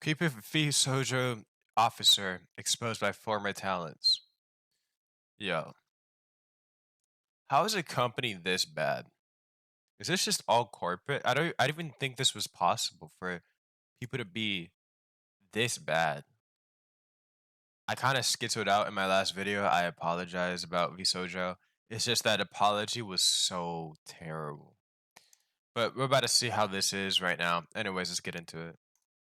Creepy VShojo officer exposed by former talents. Yo, how is a company this bad? Is this just all corporate? I don't even think this was possible for people to be this bad. I kind of schizoed out in my last video. I apologize about VShojo. It's just that apology was so terrible. But we're about to see how this is right now. Anyways, let's get into it.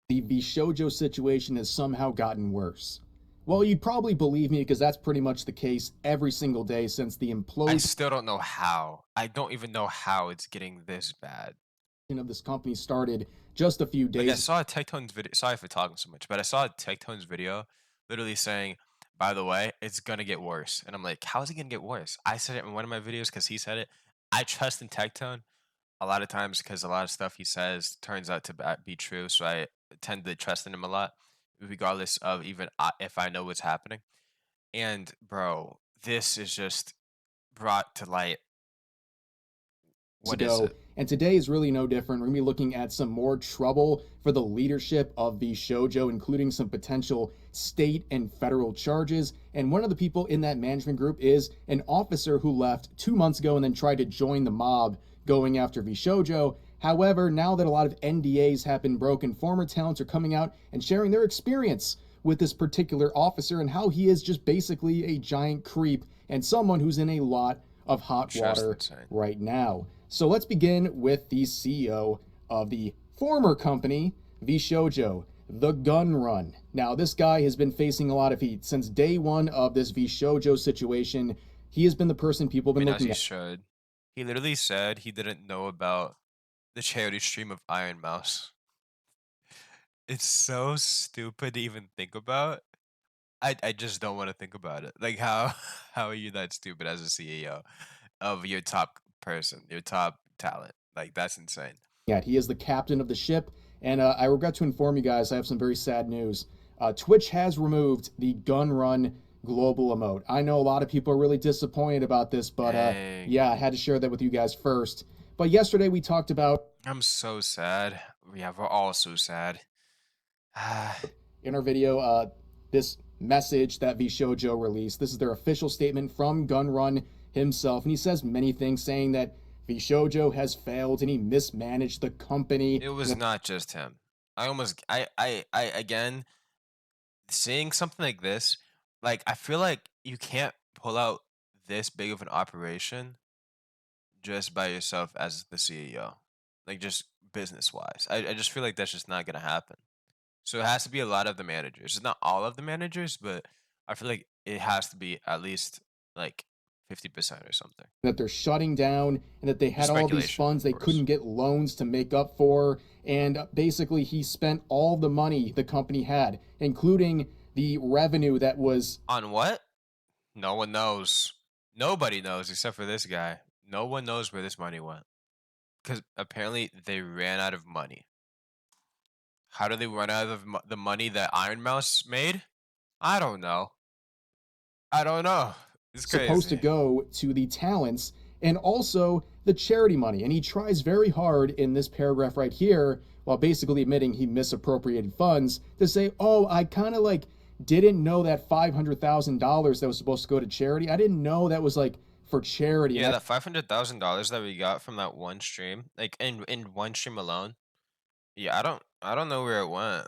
The VShojo situation has somehow gotten worse. Well, you'd probably believe me because that's pretty much the case every single day since the I implosion still don't know how. I don't even know how it's getting this bad. of this company started just a few Like I days. saw a Tectone's video. Sorry for talking so much, but I saw a Tectone's video literally saying, "By the way, it's gonna get worse." And I'm like, "How is it gonna get worse?" I said it in one of my videos because he said it. I trust in Tectone a lot of times because a lot of stuff he says turns out to be true. So I tend to trust in him a lot, regardless of even if I know what's happening. And bro, this is just brought to light. What is Ago, it? and today is really no different. We're gonna be looking at some more trouble for the leadership of VShojo, including some potential state and federal charges. And one of the people in that management group is an officer who left 2 months ago and then tried to join the mob going after VShojo. However, now that a lot of NDAs have been broken, former talents are coming out and sharing their experience with this particular officer and how he is just basically a giant creep and someone who's in a lot of hot Just water insane. right now. So let's begin with the CEO of the former company, VShojo, the Gunrun. Now, this guy has been facing a lot of heat since day one of this VShojo situation. He has been the person people I have been mean, as looking he at. should. He literally said he didn't know about the charity stream of Ironmouse. It's so stupid to even think about. I just don't want to think about it. Like how how are you that stupid as a CEO of your top person, your top talent? Like that's insane. He is the captain of the ship, and I regret to inform you guys, I have some very sad news. Twitch has removed the Gunrun global emote. I know a lot of people are really disappointed about this, but Dang. yeah, I had to share that with you guys first. But yesterday we talked about I'm so sad. Yeah, we're all so sad. in our video this message that VShojo released. This is their official statement from Gunrun himself, and he says many things, saying that VShojo has failed and he mismanaged the company. It was not just him. I again seeing something like this, like I feel like you can't pull out this big of an operation just by yourself as the CEO. Like just business wise. I just feel like that's just not gonna happen. So it has to be a lot of the managers. It's not all of the managers, but I feel like it has to be at least like 50% or something. That they're shutting down and that they Just had all these speculation, funds of they course. couldn't get loans to make up for, and basically he spent all the money the company had, including the revenue that was On what? No one knows. Nobody knows except for this guy. No one knows where this money went. Because apparently they ran out of money. How do they run out of the money that Iron Mouse made? I don't know. I don't know. It's supposed to crazy. go to the talents and also the charity money. And he tries very hard in this paragraph right here, while basically admitting he misappropriated funds, to say, oh, I kind of like didn't know that $500,000 that was supposed to go to charity. I didn't know that was like for charity. And Yeah, that $500,000 that we got from that one stream, like in one stream alone. Yeah, I don't know where it went.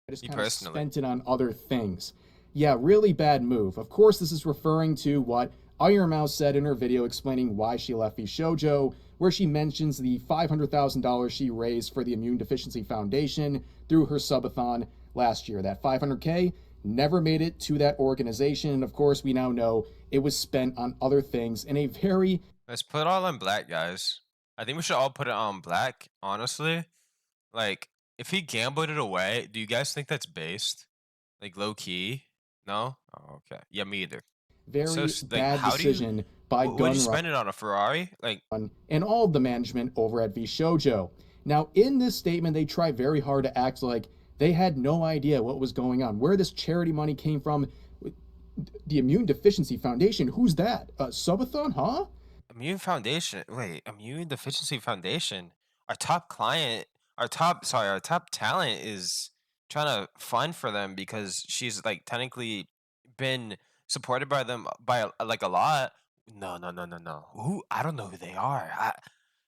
I just Me kind of personally. spent it on other things. Yeah, really bad move. Of course, this is referring to what ironmouse said in her video explaining why she left VShojo, where she mentions the $500,000 she raised for the Immune Deficiency Foundation through her subathon last year. That 500K never made it to that organization. And of course, we now know it was spent on other things in a very Let's put it all on black, guys. I think we should all put it on black, honestly. Like, if he gambled it away, do you guys think that's based? Like low key? No? Oh, okay. Yeah, me either. So very like bad how do you decision by would you Gunrun spend it on a Ferrari? Like and all of the management over at VShojo. Now, in this statement, they try very hard to act like they had no idea what was going on, where this charity money came from. The Immune Deficiency Foundation, who's that? Subathon, huh? Immune Foundation. Wait, Immune Deficiency Foundation. Our top client, our top talent is trying to fund for them because she's like technically been supported by them by like a lot. No, no, no, no, no. Who? I don't know who they are.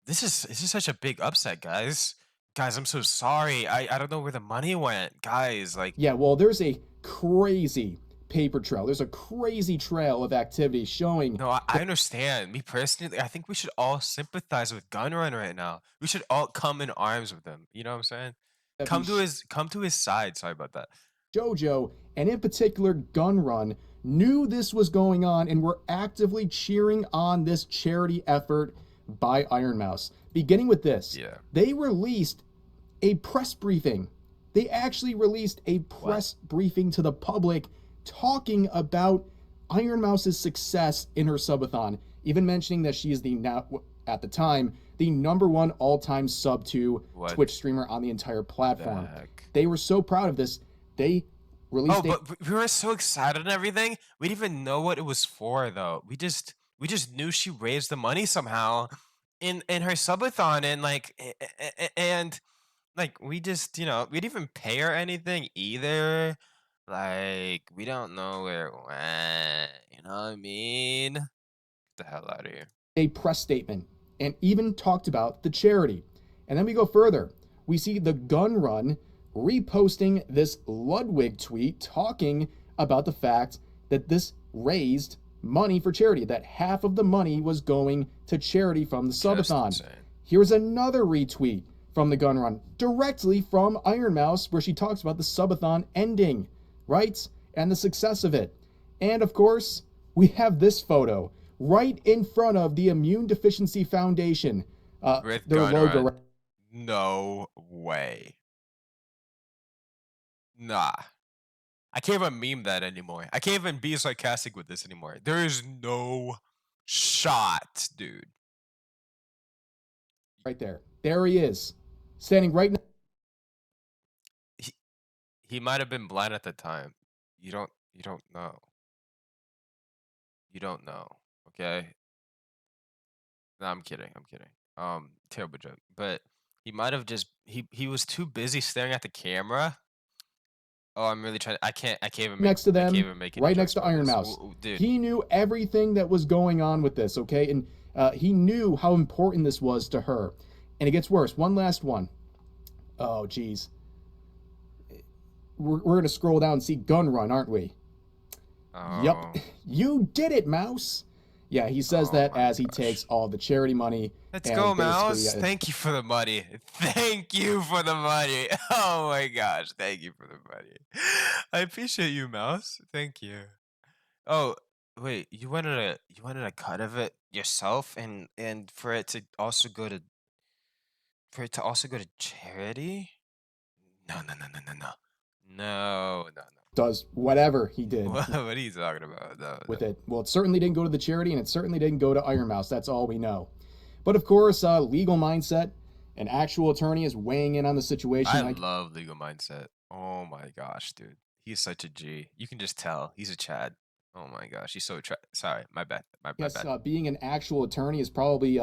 This is such a big upset, guys. Guys, I'm so sorry. I don't know where the money went, guys. Like, Yeah, well, there's a crazy paper trail. There's a crazy trail of activity showing no, I understand. Me personally, I think we should all sympathize with Gunrun right now. We should all come in arms with him. You know what I'm saying? that Come to his side. Sorry about that. VShojo, and in particular Gunrun, knew this was going on and were actively cheering on this charity effort by ironmouse. Beginning with this, Yeah. they released a press briefing. They actually released a What? press briefing to the public talking about Ironmouse's success in her subathon, even mentioning that she is the now at the time the #1 all-time sub to What Twitch streamer on the entire the platform. heck? They were so proud of this. They Oh, released a but we were so excited and everything. We didn't even know what it was for, though. We just knew she raised the money somehow in her subathon, and like and like we just we didn't even pay her anything either. Like we don't know where it went. You know what I mean? Get the hell out of here. a press statement and even talked about the charity. And then we go further. We see the Gunrun reposting this Ludwig tweet talking about the fact that this raised money for charity, that half of the money was going to charity from the Just subathon. insane. Here's another retweet from the Gunrun directly from Ironmouse where she talks about the subathon ending, right? And the success of it. And of course, we have this photo right in front of the Immune Deficiency Foundation. With Their logo. Gunrun. No way. Nah. I can't even meme that anymore. I can't even be sarcastic with this anymore. There is no shot, dude. Right there. There he is, standing right now. He, he might have been blind at the time. You don't know. You don't know. Okay? No, I'm kidding. I'm kidding. Terrible joke. But he might have just he was too busy staring at the camera. Oh, I'm really trying. Next to I can't them, even make any right next jokes to about this. Ironmouse. Dude, He knew everything that was going on with this, okay? And he knew how important this was to her. And it gets worse. One last one. Oh, geez. We're going to scroll down and see Gunrun, aren't we? Yup. oh, You did it, Mouse. Yeah, he says oh that my as he gosh. takes all the charity money Let's and go, basically Mouse. Thank you for the money. Thank you for the money. Oh my gosh. Thank you for the money. I appreciate you, Mouse. Thank you. Oh, wait, you wanted a cut of it yourself and for it to also go to charity? No, no, no, no, no, no. No, no, no. does whatever he did What are you talking about? No, no. with it. Well, it certainly didn't go to the charity, and it certainly didn't go to Ironmouse. That's all we know. But of course, legal mindset, an actual attorney is weighing in on the situation. I Like, love legal mindset. Oh my gosh, dude. He's such a G. You can just tell. He's a Chad. Oh my gosh. He's so sorry. My bad. My yes, bad. being an actual attorney is probably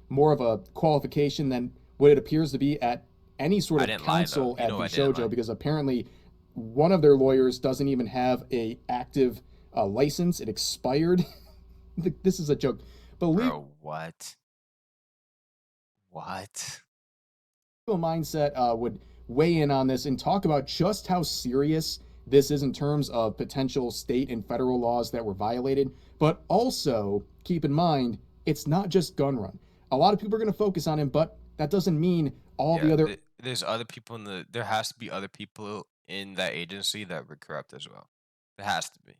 more of a qualification than what it appears to be at any sort I of didn't lie though. counsel You at know I didn't lie. VShojo, because apparently one of their lawyers doesn't even have a active license. It expired. This is a joke. But legal Bro, what? What? mindset would weigh in on this and talk about just how serious this is in terms of potential state and federal laws that were violated. But also keep in mind, it's not just Gunrun. A lot of people are going to focus on him, but that doesn't mean all the Yeah, other there's other people in the there has to be other people in that agency that were corrupt as well. There has to be.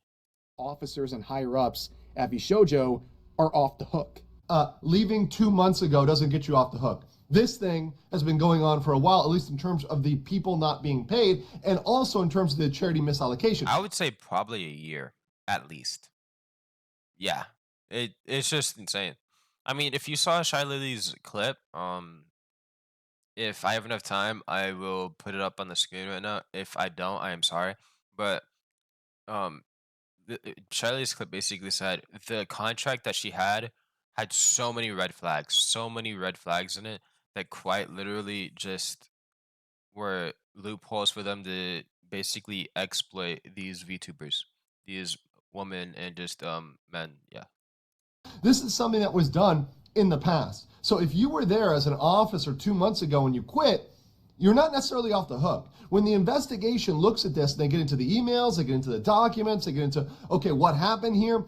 officers and higher ups at VShojo are off the hook. Leaving 2 months ago doesn't get you off the hook. This thing has been going on for a while, at least in terms of the people not being paid, and also in terms of the charity misallocation. I would say probably a year at least. Yeah. It's just insane. I mean, if you saw Shylily's clip, if I have enough time, I will put it up on the screen right now. If I don't, I am sorry. But um Charlie's clip basically said the contract that she had so many red flags in it that quite literally just were loopholes for them to basically exploit these VTubers, these women and just men. Yeah. This is something that was done in the past. So if you were there as an officer 2 months ago and you quit, you're not necessarily off the hook. When the investigation looks at this, they get into the emails, they get into the documents, they get into, okay, what happened here?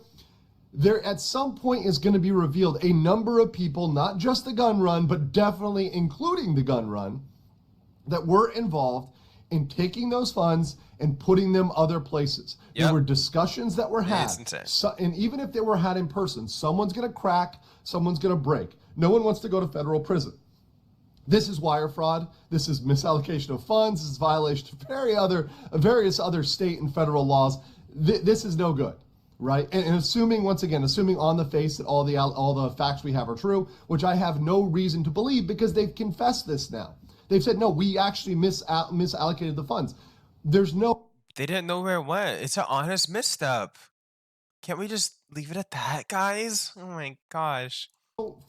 There at some point is going to be revealed a number of people, not just the Gunrun, but definitely including the Gunrun, that were involved in taking those funds and putting them other places. There Yep. were discussions that were had. It's insane. And even if they were had in person, someone's going to crack, someone's going to break. No one wants to go to federal prison. This is wire fraud. This is misallocation of funds. This is violation of various other state and federal laws. This is no good, right? And assuming, once again, assuming on the face that all the facts we have are true, which I have no reason to believe because they've confessed this now. They've said, no, we actually misallocated the funds. There's no... They didn't know where it went. It's an honest misstep. Can't we just leave it at that, guys? Oh my gosh.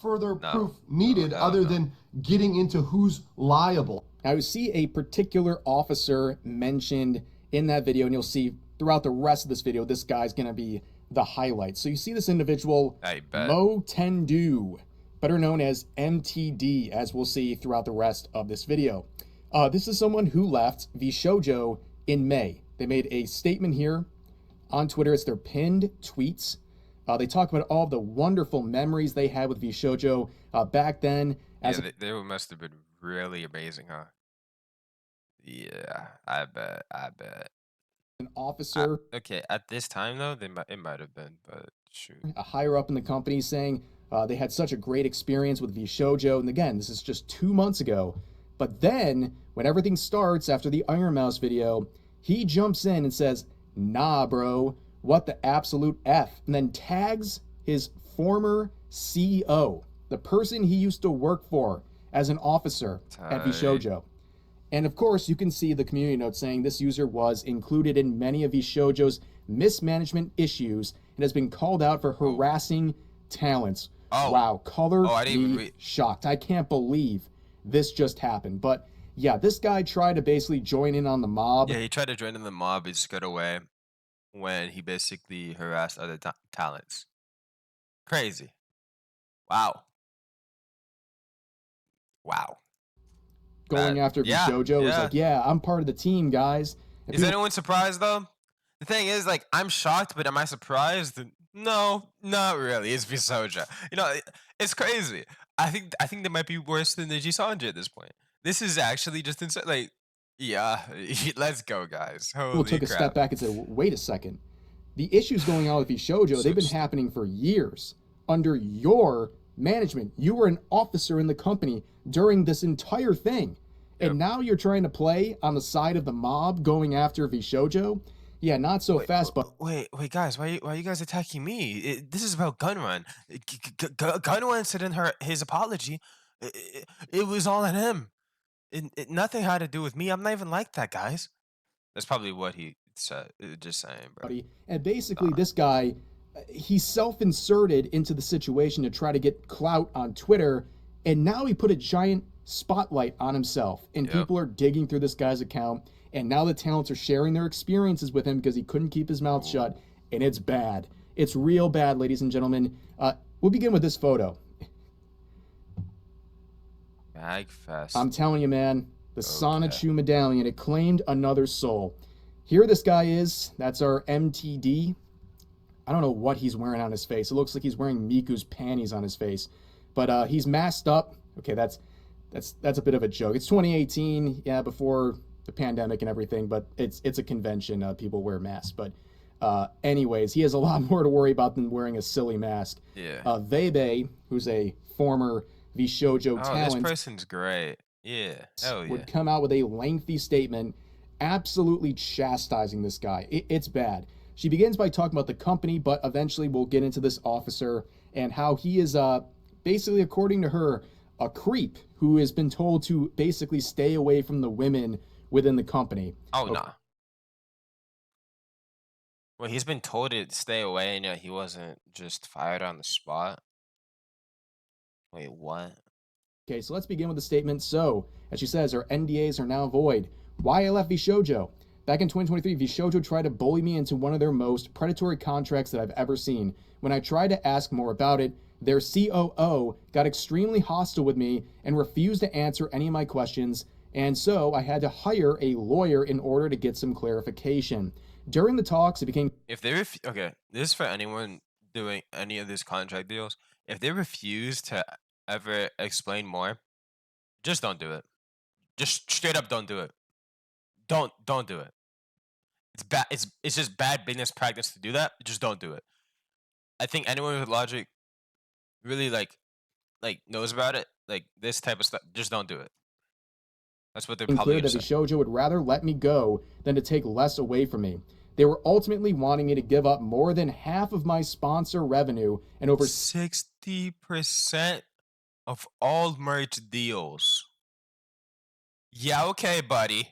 further No. proof needed No, other no. than getting into who's liable. Now, you see a particular officer mentioned in that video, and you'll see throughout the rest of this video, this guy's going to be the highlight. So you see this individual, I bet. Mo Tendu, better known as MTD, as we'll see throughout the rest of this video. This is someone who left VShojo in May. They made a statement here on Twitter. It's their pinned tweets. They talk about all the wonderful memories they had with VShojo back then. As Yeah, they must have been really amazing, huh? Yeah, I bet. an officer, Okay, at this time though, it might have been, but shoot. a higher up in the company, saying they had such a great experience with VShojo. And again, this is just 2 months ago. But then, when everything starts after the ironmouse video, he jumps in and says, "Nah, bro, what the absolute F?" And then tags his former CEO, the person he used to work for as an officer at VShojo. And of course, you can see the community note saying this user was included in many of VShojo's mismanagement issues and has been called out for harassing talents. Oh. Wow, color I didn't even me shocked. I can't believe this just happened. But yeah, this guy tried to basically join in on the mob. Yeah, he tried to join in the mob and skirt away when he basically harassed other talents. Crazy. Wow. Going after VShojo. It's like, yeah, I'm part of the team, guys. And Is anyone surprised though? The thing is, like, I'm shocked, but am I surprised? No, not really. It's VShojo. You know, it's crazy. I think they might be worse than the Sanji at this point. This is actually just insane. Like, yeah, let's go, guys. Holy people took a crap. step back and said, wait a second. The issues going on with VShojo, they've been happening for years under your management. You were an officer in the company during this entire thing. And now you're trying to play on the side of the mob going after VShojo? Yeah, not so fast, but... Wait, guys, why are you guys attacking me? This is about Gunrun. Gunrun said in his apology, it was all on him. Nothing had to do with me. I'm not even like that, guys. That's probably what he said. Just saying, bro. And basically, this guy, he self-inserted into the situation to try to get clout on Twitter, and now he put a giant spotlight on himself, and people are digging through this guy's account, and now the talents are sharing their experiences with him because he couldn't keep his mouth shut, and it's bad. It's real bad, ladies and gentlemen. We'll begin with this photo. Magfest. I'm telling you, man, the Sonichu medallion, it claimed another soul. Here this guy is. That's our MTD. I don't know what he's wearing on his face. It looks like he's wearing Miku's panties on his face. But he's masked up. Okay, that's a bit of a joke. It's 2018, yeah, before the pandemic and everything, but it's a convention. People wear masks. But anyways, he has a lot more to worry about than wearing a silly mask. Yeah. Vebe, who's a former VShojo talent, this person's great. Yeah. Hell yeah. would come out with a lengthy statement absolutely chastising this guy. It's bad. She begins by talking about the company, but eventually we'll get into this officer and how he is basically, according to her, a creep who has been told to basically stay away from the women within the company. Oh, nah. Well, he's been told to stay away, and he wasn't just fired on the spot. Wait, what? Okay, so let's begin with the statement. So, as she says, our NDAs are now void. Why I left VShojo? Back in 2023, VShojo tried to bully me into one of their most predatory contracts that I've ever seen. When I tried to ask more about it, their COO got extremely hostile with me and refused to answer any of my questions, and so I had to hire a lawyer in order to get some clarification. During the talks, it became If they okay, this is for anyone doing any of these contract deals. If they refuse to ever explain more, just don't do it. Just straight up don't do it. Don't do it. It's bad. It's just bad business practice to do that. Just don't do it. I think anyone with logic really like knows about it. Like this type of stuff. Just don't do it. That's what they're probably clear gonna that say. VShojo would rather let me go than to take less away from me. They were ultimately wanting me to give up more than half of my sponsor revenue and over 60% of all merch deals. Yeah, okay, buddy.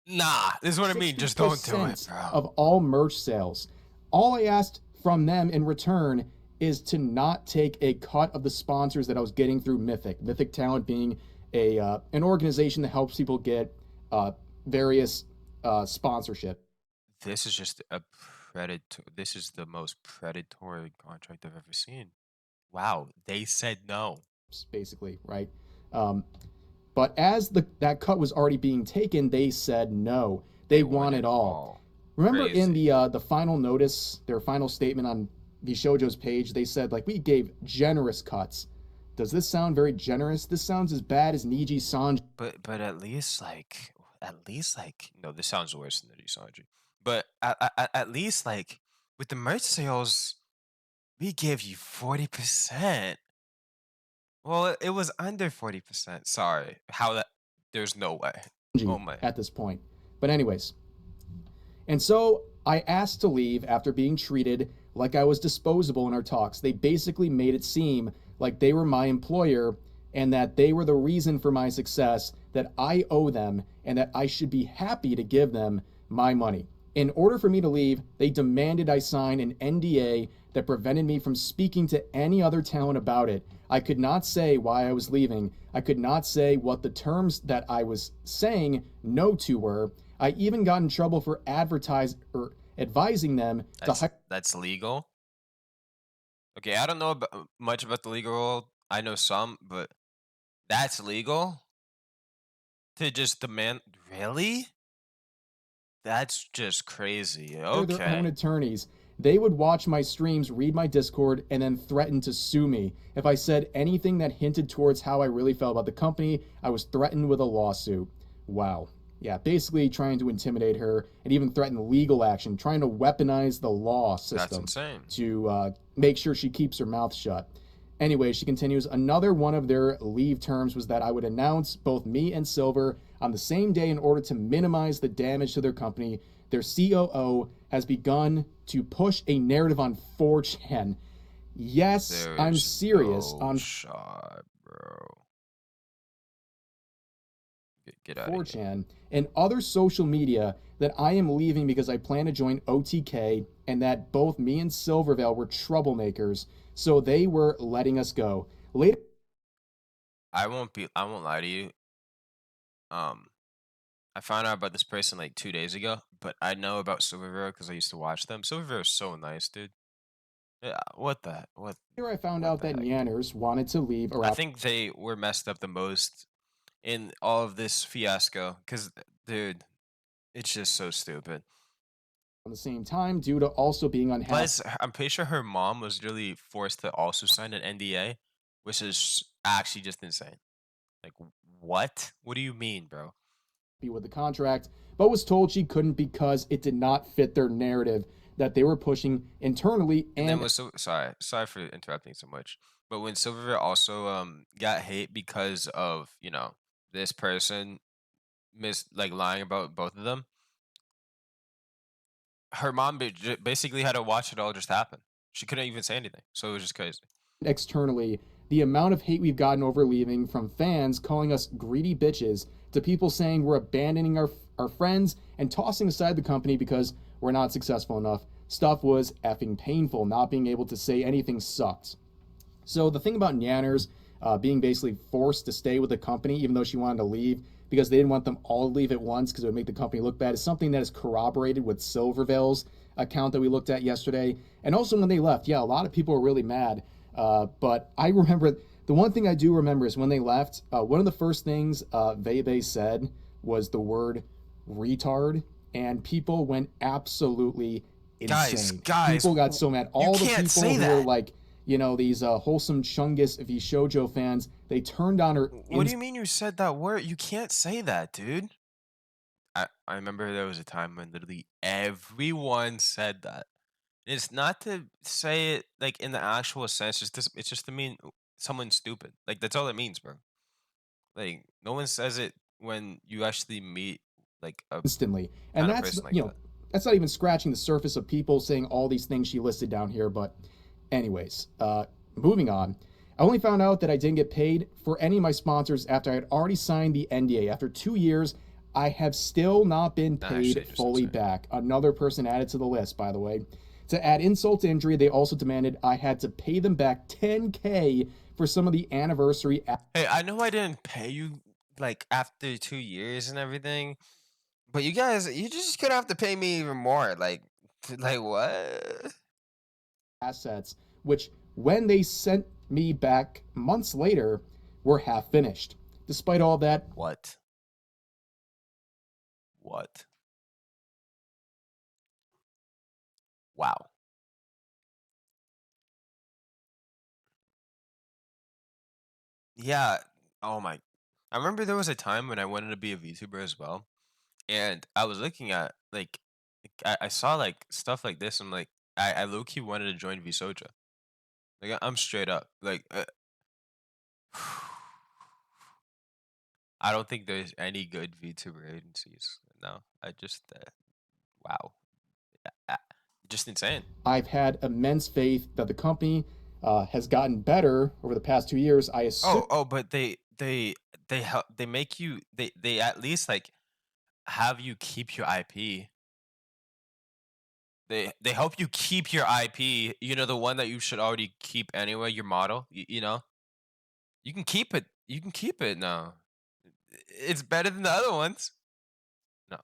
Nah, this is what I mean. Just don't do it, 60% bro. of all merch sales. All I asked from them in return is to not take a cut of the sponsors that I was getting through Mythic. Mythic Talent being an organization that helps people get various sponsorship. This is just a predator. This is the most predatory contract I've ever seen. Wow, they said no. Basically, right? But as that cut was already being taken, they said no. They want it all. Remember in the final notice, their final statement on VShojo's page, they said like we gave generous cuts. Does this sound very generous? This sounds as bad as Niji Sanji. But at least no, this sounds worse than Niji Sanji. But at least like with the merch sales, we gave you 40%. Well, it was under 40%. Sorry. How that there's no way. Oh my. At this point. But anyways. And so I asked to leave after being treated like I was disposable in our talks. They basically made it seem like they were my employer and that they were the reason for my success, that I owe them and that I should be happy to give them my money. In order for me to leave, they demanded I sign an NDA that prevented me from speaking to any other talent about it. I could not say why I was leaving. I could not say what the terms that I was saying no to were. I even got in trouble for advising them That's legal. Okay, I don't know much about the legal world. I know some, but that's legal to just demand. Really? That's just crazy. their own Okay. attorneys. They would watch my streams, read my Discord, and then threaten to sue me. If I said anything that hinted towards how I really felt about the company, I was threatened with a lawsuit. Wow. Yeah, basically trying to intimidate her and even threaten legal action, trying to weaponize the law system to make sure she keeps her mouth shut. Anyway, she continues, another one of their leave terms was that I would announce both me and Silver on the same day in order to minimize the damage to their company. Their COO has begun to push a narrative on 4chan. Yes, I'm serious. On shot, bro. Get out 4chan and other social media that I am leaving because I plan to join OTK and that both me and Silvervale were troublemakers, so they were letting us go. Later, I won't lie to you. I found out about this person like 2 days ago, but I know about Silvervale because I used to watch them. Silvervale is so nice, dude. Yeah, what? here I found out that Nyanners wanted to leave around. I think they were messed up the most in all of this fiasco because, dude, it's just so stupid. At the same time, due to also being unhappy. Plus, I'm pretty sure her mom was really forced to also sign an NDA, which is actually just insane. Like, what? What do you mean, bro? With the contract, but was told she couldn't because it did not fit their narrative that they were pushing internally. And then was sorry for interrupting so much. But when Silvervale also got hate because of this person lying about both of them, her mom basically had to watch it all just happen. She couldn't even say anything, so it was just crazy. Externally, the amount of hate we've gotten over leaving, from fans calling us greedy bitches to people saying we're abandoning our friends and tossing aside the company because we're not successful enough. Stuff was effing painful. Not being able to say anything sucked. So the thing about Nyanners, being basically forced to stay with the company even though she wanted to leave because they didn't want them all to leave at once because it would make the company look bad, is something that is corroborated with Silvervale's account that we looked at yesterday. And also when they left, yeah, a lot of people were really mad. But I remember, the one thing I do remember is when they left, one of the first things Vebe said was the word retard, and people went absolutely insane. Guys, People got so mad. you All the can't people say who that. were like, you know, these wholesome Chungus VShojo fans, they turned on her. What do you mean you said that word? You can't say that, dude. I remember there was a time when literally everyone said that. It's not to say it like in the actual sense. It's just to mean someone's stupid. Like that's all it means, bro. Like no one says it when you actually meet like a Instantly. And kind of that's, person like you know, that. that's not even scratching the surface of people saying all these things she listed down here. But anyways, moving on. I only found out that I didn't get paid for any of my sponsors after I had already signed the NDA. After 2 years, I have still not been That paid shit just fully insane. back. Another person added to the list, by the way. To add insult to injury, they also demanded I had to pay them back $10K for some of the anniversary. Hey, I know I didn't pay you like after 2 years and everything, but you guys, you just gonna have to pay me even more. Like what? Assets, which when they sent me back months later, were half finished. Despite all that, What? What? Wow. Yeah. Oh my. I remember there was a time when I wanted to be a VTuber as well, and I was looking at I saw like stuff like this. I'm like, I low key wanted to join VShojo. Like I'm straight up. Like I don't think there's any good VTuber agencies. No, I just wow, uh, just insane. I've had immense faith that the company has gotten better over the past 2 years. I assume But they help. They make you. They at least like have you keep your IP. They help you keep your IP. You know the one that you should already keep anyway. Your model. You know you can keep it. You can keep it now. It's better than the other ones. No,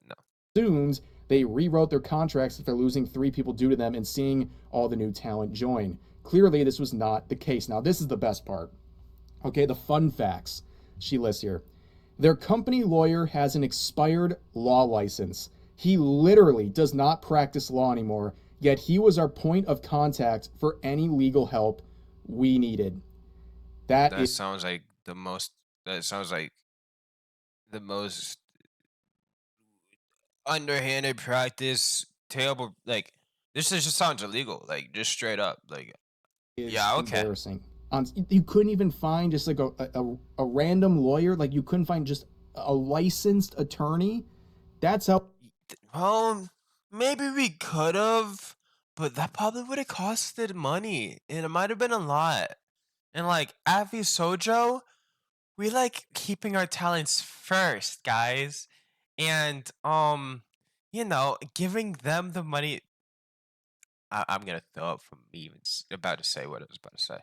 no. assumes they rewrote their contracts after losing 3 people due to them and seeing all the new talent join. Clearly, this was not the case. Now, this is the best part. Okay, the fun facts she lists here. Their company lawyer has an expired law license. He literally does not practice law anymore, yet he was our point of contact for any legal help we needed. That That is sounds like the most. That sounds like the most underhanded practice. Terrible. Like just sounds illegal. Like just straight up. Like is yeah, okay. embarrassing. You couldn't even find just like a random lawyer. Like you couldn't find just a licensed attorney. That's how Well, maybe we could have, but that probably would have costed money, and it might have been a lot. And like at VShojo, we like keeping our talents first, guys, and you know, giving them the money. I'm gonna throw up from me even about to say what I was about to say.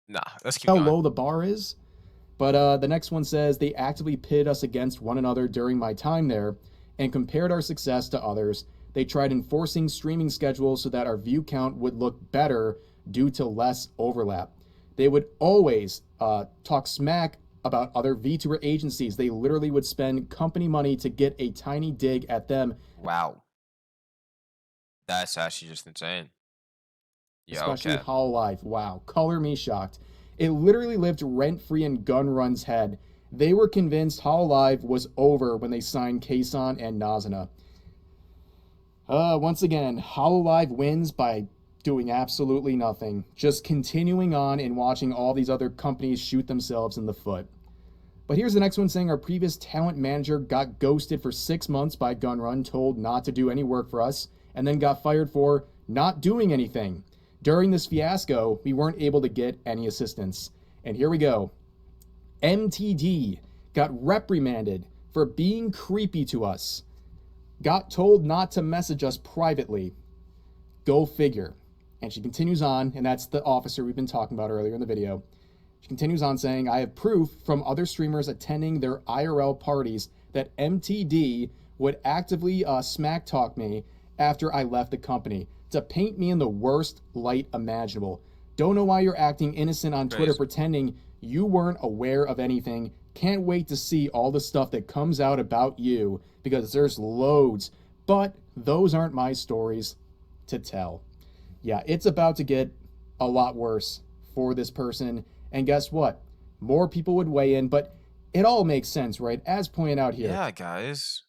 Nah, let's keep going. low the bar is. But the next one says they actively pitted us against one another during my time there and compared our success to others. They tried enforcing streaming schedules so that our view count would look better due to less overlap. They would always talk smack about other VTuber agencies. They literally would spend company money to get a tiny dig at them, Wow, that's actually just insane. Yeah, especially okay. Hololive. Wow, color me shocked. It literally lived rent-free in Gunrun's head. They were convinced Hololive was over when they signed Kason and Nazuna. Once again, Hololive wins by doing absolutely nothing, just continuing on and watching all these other companies shoot themselves in the foot. But here's the next one saying our previous talent manager got ghosted for 6 months by Gunrun, told not to do any work for us, and then got fired for not doing anything. During this fiasco, we weren't able to get any assistance. And here we go. MTD got reprimanded for being creepy to us. Got told not to message us privately. Go figure. And she continues on, and that's the officer we've been talking about earlier in the video. She continues on saying, I have proof from other streamers attending their IRL parties that MTD would actively smack talk me after I left the company to paint me in the worst light imaginable. Don't know why you're acting innocent on Twitter Crazy. pretending you weren't aware of anything. Can't wait to see all the stuff that comes out about you because there's loads. But those aren't my stories to tell. Yeah, it's about to get a lot worse for this person. And guess what? More people would weigh in, but it all makes sense, right? As pointed out here. Yeah, guys.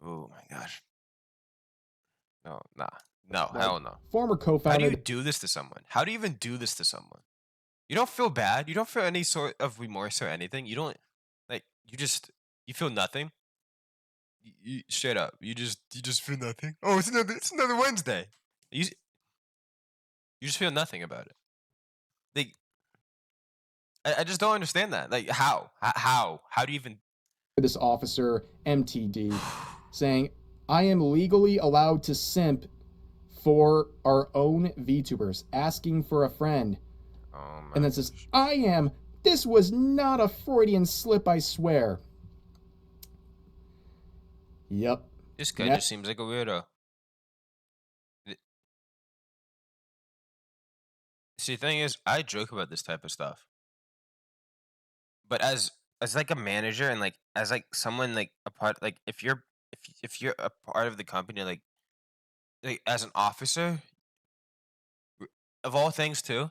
Oh my gosh. No, nah. No, Like, hell no. former How do co-founder you do this to someone? How do you even do this to someone? You don't feel bad. You don't feel any sort of remorse or anything. You don't like. You feel nothing. Straight up. You just feel nothing. Oh, it's another Wednesday. You just feel nothing about it. Like I just don't understand that. Like how do you even? this officer, MTD, saying, I am legally allowed to simp for our own VTubers, asking for a friend. Oh my And then says, gosh. I am. This was not a Freudian slip, I swear. Yep. This guy just seems like a weirdo. Th- See, the thing is, I joke about this type of stuff, but as like a manager and like as like someone like a part like if you're a part of the company like as an officer of all things too,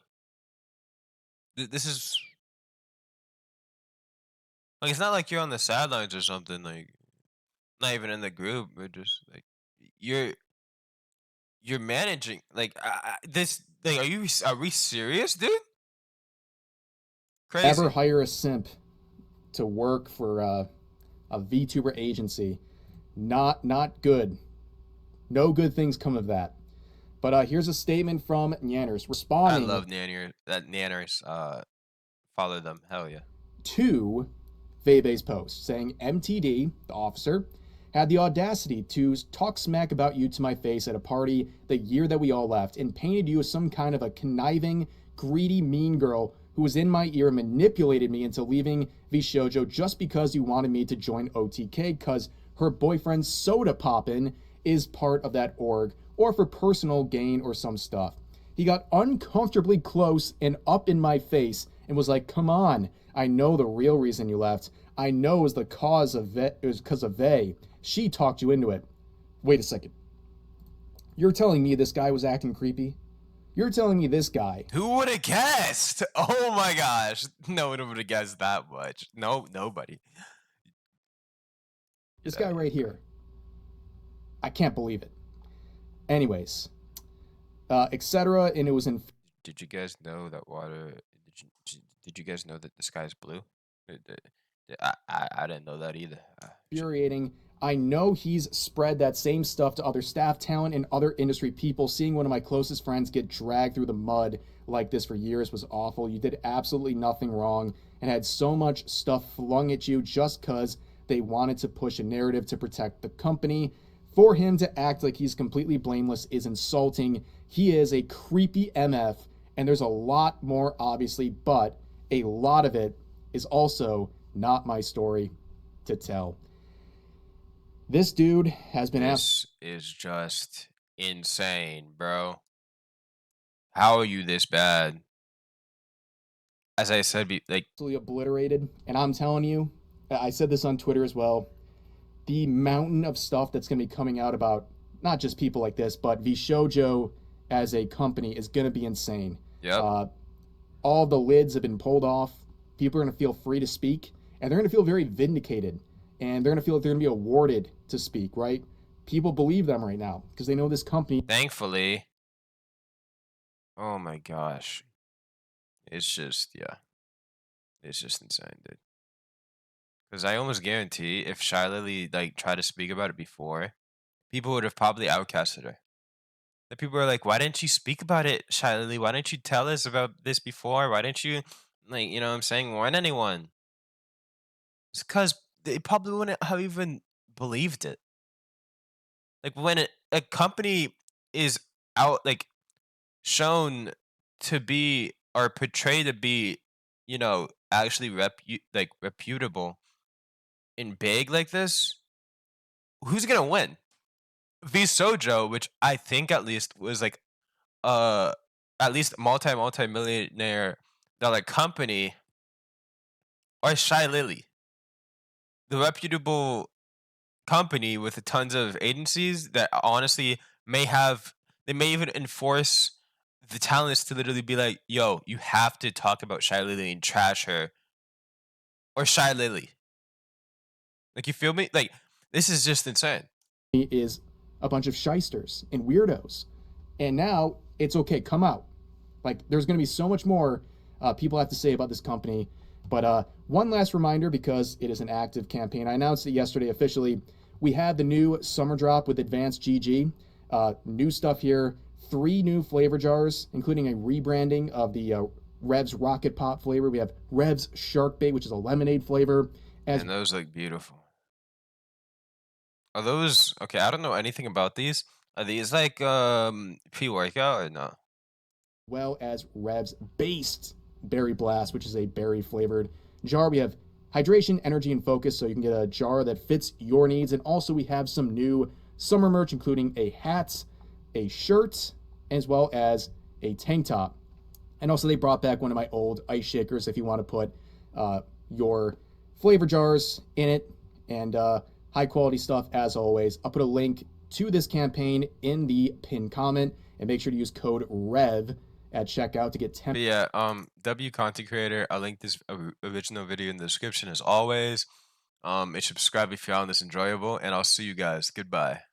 this is like it's not like you're on the sidelines or something like not even in the group, but just like you're you're managing like this. Like, are we serious, dude? Ever Crazy. hire a simp to work for a VTuber agency? Not good. No good things come of that. But here's a statement from Nyanners I responding love nanners. Follow them. Hell yeah. to Webe's post, saying MTD, the officer, had the audacity to talk smack about you to my face at a party the year that we all left and painted you as some kind of a conniving, greedy, mean girl who was in my ear and manipulated me into leaving VShojo just because you wanted me to join OTK because her boyfriend Soda Poppin is part of that org or for personal gain or some stuff. He got uncomfortably close and up in my face and was like, come on, I know the real reason you left. I know it was the cause of it was because of Vey. She talked you into it. Wait a second. You're telling me this guy was acting creepy? You're telling me this guy. Who would have guessed? Oh my gosh. No one would have guessed that much. No, nobody. This guy right here. I can't believe it. Anyways, etc. And it was in Did you guys know that water? Did you guys know that the sky is blue? I didn't know that either. infuriating. I know he's spread that same stuff to other staff, talent, and other industry people. Seeing one of my closest friends get dragged through the mud like this for years was awful. You did absolutely nothing wrong and had so much stuff flung at you just because they wanted to push a narrative to protect the company. For him to act like he's completely blameless is insulting. He is a creepy MF, and there's a lot more, obviously, but a lot of it is also not my story to tell. This dude has been This is just insane, bro. How are you this bad? As I said, like absolutely obliterated. And I'm telling you, I said this on Twitter as well. The mountain of stuff that's going to be coming out about not just people like this, but VShojo as a company is going to be insane. yep. All the lids have been pulled off. People are going to feel free to speak, and they're going to feel very vindicated, and they're going to feel like they're going to be awarded to speak, right? People believe them right now because they know this company. Thankfully. Oh my gosh. It's just yeah. It's just insane, dude. Because I almost guarantee if shylily like tried to speak about it before, people would have probably outcasted her. The people are like, "Why didn't you speak about it, shylily? Why didn't you tell us about this before? Why didn't you, like, you know what I'm saying, warn anyone?" It's because they probably wouldn't have even believed it. Like when a company is out, like shown to be or portray to be, actually reputable and big like this, who's gonna win? VShojo, which I think at least was like uh at least multi-millionaire dollar company, or shylily, the reputable company with tons of agencies that honestly they may even enforce the talents to literally be like, yo, you have to talk about shylily and trash her, or shylily. Like, you feel me? Like, this is just insane. Is a bunch of shysters and weirdos. And now it's okay, come out. Like, there's going to be so much more people have to say about this company. But one last reminder, because it is an active campaign. I announced it yesterday officially. We have the new summer drop with Advanced GG. New stuff here. 3 new flavor jars, including a rebranding of the Revs Rocket Pop flavor. We have Revs Shark Bait, which is a lemonade flavor. And those look beautiful. Are those okay? I don't know anything about these. Are these like pre-workout or no? Well as Revs Based Berry Blast, which is a berry flavored jar. We have hydration, energy, and focus, so you can get a jar that fits your needs. And also, we have some new summer merch, including a hat, a shirt, as well as a tank top. And also, they brought back one of my old ice shakers if you want to put your flavor jars in it, and high quality stuff as always. I'll put a link to this campaign in the pinned comment, and make sure to use code REV at checkout to get 10. But yeah, W content creator. I'll link this original video in the description as always. And subscribe if you found this enjoyable, and I'll see you guys. Goodbye.